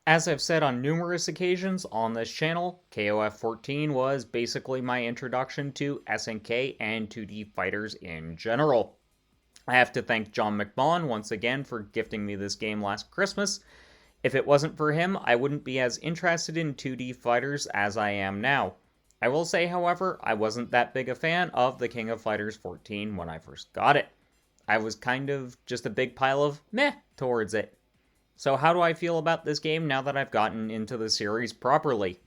As I've said on numerous occasions on this channel, KOF 14 was basically my introduction to SNK and 2D fighters in general. I have to thank John McMahon once again for gifting me this game last Christmas. If it wasn't for him, I wouldn't be as interested in 2D fighters as I am now. I will say, however, I wasn't that big a fan of the King of Fighters 14 when I first got it. I was kind of just a big pile of meh towards it. So how do I feel about this game now that I've gotten into the series properly?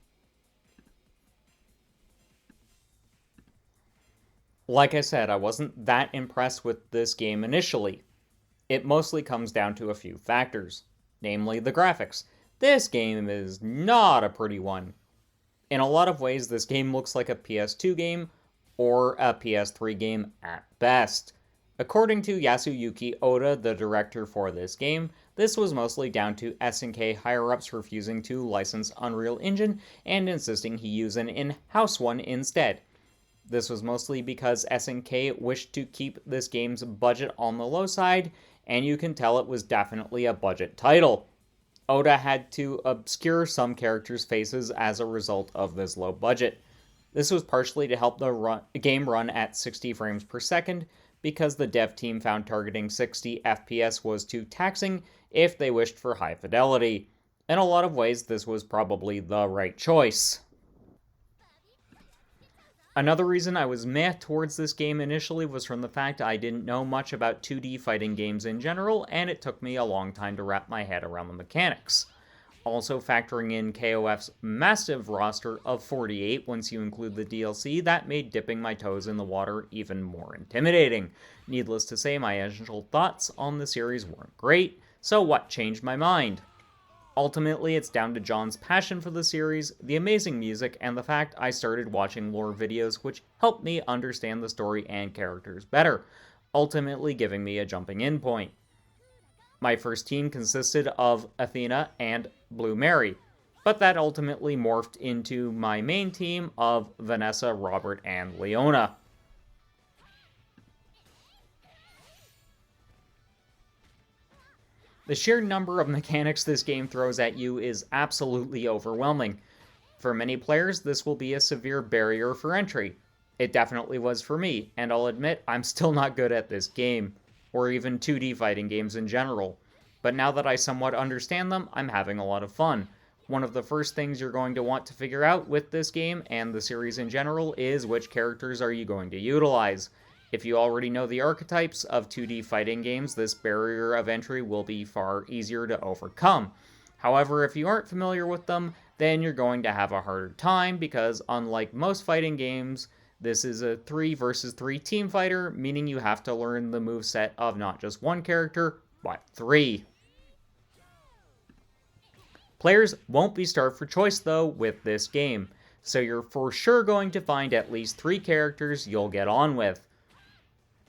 Like I said, I wasn't that impressed with this game initially. It mostly comes down to a few factors, namely the graphics. This game is not a pretty one. In a lot of ways, this game looks like a PS2 game or a PS3 game at best. According to Yasuyuki Oda, the director for this game, this was mostly down to SNK higher-ups refusing to license Unreal Engine and insisting he use an in-house one instead. This was mostly because SNK wished to keep this game's budget on the low side, and you can tell it was definitely a budget title. Oda had to obscure some characters' faces as a result of this low budget. This was partially to help the game run at 60 frames per second, because the dev team found targeting 60 FPS was too taxing if they wished for high fidelity. In a lot of ways, this was probably the right choice. Another reason I was meh towards this game initially was from the fact I didn't know much about 2D fighting games in general, and it took me a long time to wrap my head around the mechanics. Also factoring in KOF's massive roster of 48 once you include the DLC, that made dipping my toes in the water even more intimidating. Needless to say, my initial thoughts on the series weren't great, so what changed my mind? Ultimately, it's down to John's passion for the series, the amazing music, and the fact I started watching lore videos which helped me understand the story and characters better, ultimately giving me a jumping in point. My first team consisted of Athena and Blue Mary, but that ultimately morphed into my main team of Vanessa, Robert, and Leona. The sheer number of mechanics this game throws at you is absolutely overwhelming. For many players, this will be a severe barrier for entry. It definitely was for me, and I'll admit I'm still not good at this game, or even 2D fighting games in general. But now that I somewhat understand them, I'm having a lot of fun. One of the first things you're going to want to figure out with this game, and the series in general, is which characters are you going to utilize. If you already know the archetypes of 2D fighting games, this barrier of entry will be far easier to overcome. However, if you aren't familiar with them, then you're going to have a harder time because, unlike most fighting games, this is a 3 versus 3 team fighter, meaning you have to learn the moveset of not just one character, but 3. Players won't be starved for choice, though, with this game, so you're for sure going to find at least 3 characters you'll get on with.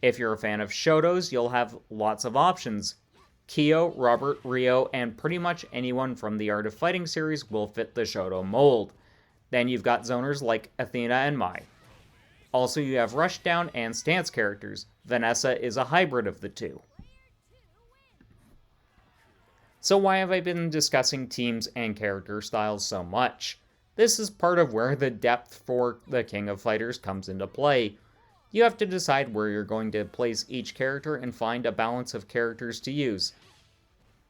If you're a fan of Shotos, you'll have lots of options. Kyo, Robert, Ryo, and pretty much anyone from the Art of Fighting series will fit the Shoto mold. Then you've got zoners like Athena and Mai. Also, you have Rushdown and Stance characters. Vanessa is a hybrid of the two. So why have I been discussing teams and character styles so much? This is part of where the depth for the King of Fighters comes into play. You have to decide where you're going to place each character and find a balance of characters to use.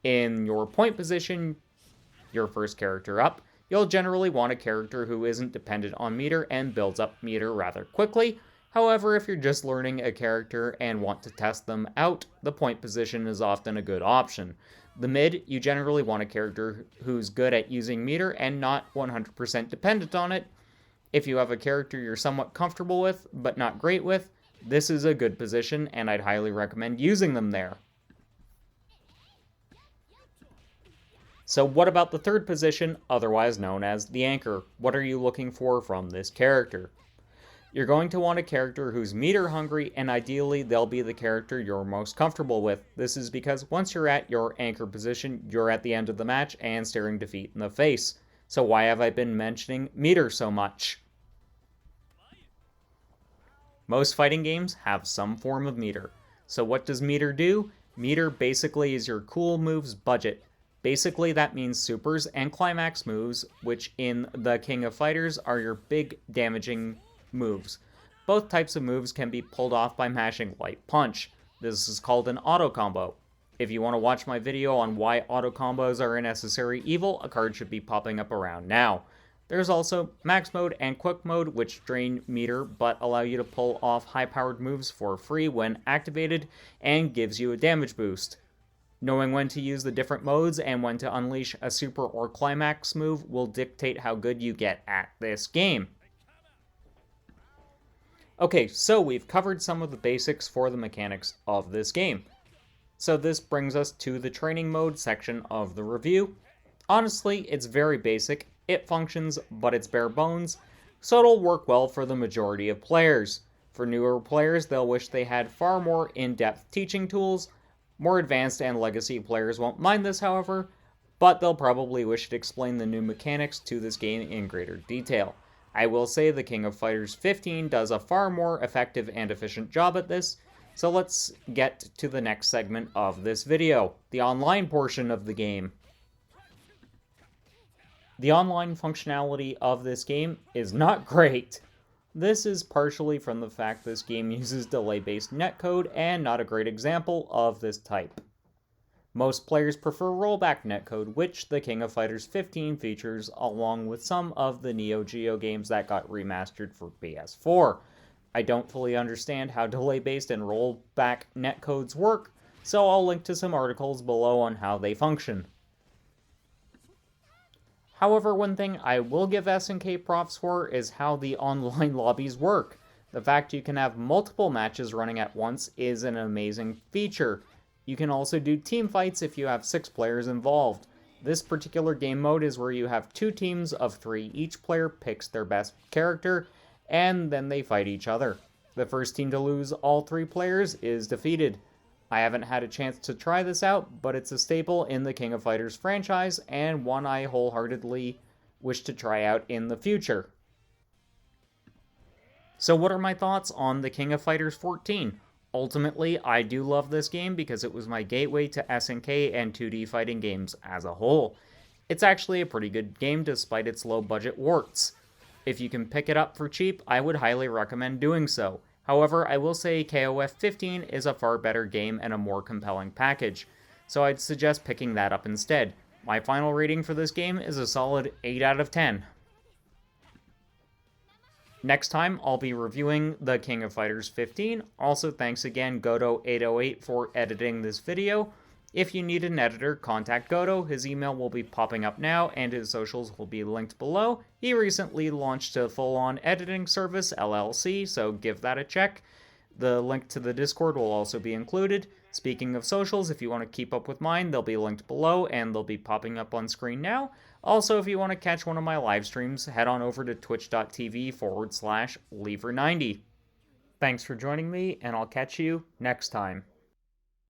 In your point position, your first character up, you'll generally want a character who isn't dependent on meter and builds up meter rather quickly. However, if you're just learning a character and want to test them out, the point position is often a good option. The mid, you generally want a character who's good at using meter and not 100% dependent on it. If you have a character you're somewhat comfortable with, but not great with, this is a good position, and I'd highly recommend using them there. So what about the third position, otherwise known as the anchor? What are you looking for from this character? You're going to want a character who's meter hungry, and ideally they'll be the character you're most comfortable with. This is because once you're at your anchor position, you're at the end of the match and staring defeat in the face. So why have I been mentioning meter so much? Most fighting games have some form of meter. So what does meter do? Meter basically is your cool moves budget. Basically, that means supers and climax moves, which in the King of Fighters are your big damaging moves. Both types of moves can be pulled off by mashing light punch. This is called an auto combo. If you want to watch my video on why auto combos are a necessary evil, a card should be popping up around now. There's also max mode and quick mode, which drain meter but allow you to pull off high-powered moves for free when activated and gives you a damage boost. Knowing when to use the different modes and when to unleash a super or climax move will dictate how good you get at this game. Okay, so we've covered some of the basics for the mechanics of this game. So this brings us to the training mode section of the review. Honestly, it's very basic, it functions, but it's bare bones, so it'll work well for the majority of players. For newer players, they'll wish they had far more in-depth teaching tools. More advanced and legacy players won't mind this, however, but they'll probably wish to explain the new mechanics to this game in greater detail. I will say the King of Fighters XV does a far more effective and efficient job at this, so let's get to the next segment of this video, the online portion of the game. The online functionality of this game is not great. This is partially from the fact this game uses delay-based netcode and not a great example of this type. Most players prefer rollback netcode, which the King of Fighters XV features along with some of the Neo Geo games that got remastered for PS4. I don't fully understand how delay-based and rollback netcodes work, so I'll link to some articles below on how they function. However, one thing I will give SNK props for is how the online lobbies work. The fact you can have multiple matches running at once is an amazing feature. You can also do team fights if you have 6 players involved. This particular game mode is where you have 2 teams of 3. Each player picks their best character, and then they fight each other. The first team to lose all 3 players is defeated. I haven't had a chance to try this out, but it's a staple in the King of Fighters franchise, and one I wholeheartedly wish to try out in the future. So what are my thoughts on the King of Fighters XIV? Ultimately, I do love this game because it was my gateway to SNK and 2D fighting games as a whole. It's actually a pretty good game despite its low budget warts. If you can pick it up for cheap, I would highly recommend doing so. However, I will say KOF 15 is a far better game and a more compelling package, so I'd suggest picking that up instead. My final rating for this game is a solid 8 out of 10. Next time, I'll be reviewing the King of Fighters 15. Also, thanks again Godo808 for editing this video. If you need an editor, contact Godo. His email will be popping up now, and his socials will be linked below. He recently launched a full-on editing service, LLC, so give that a check. The link to the Discord will also be included. Speaking of socials, if you want to keep up with mine, they'll be linked below, and they'll be popping up on screen now. Also, if you want to catch one of my live streams, head on over to twitch.tv/Lever90. Thanks for joining me, and I'll catch you next time.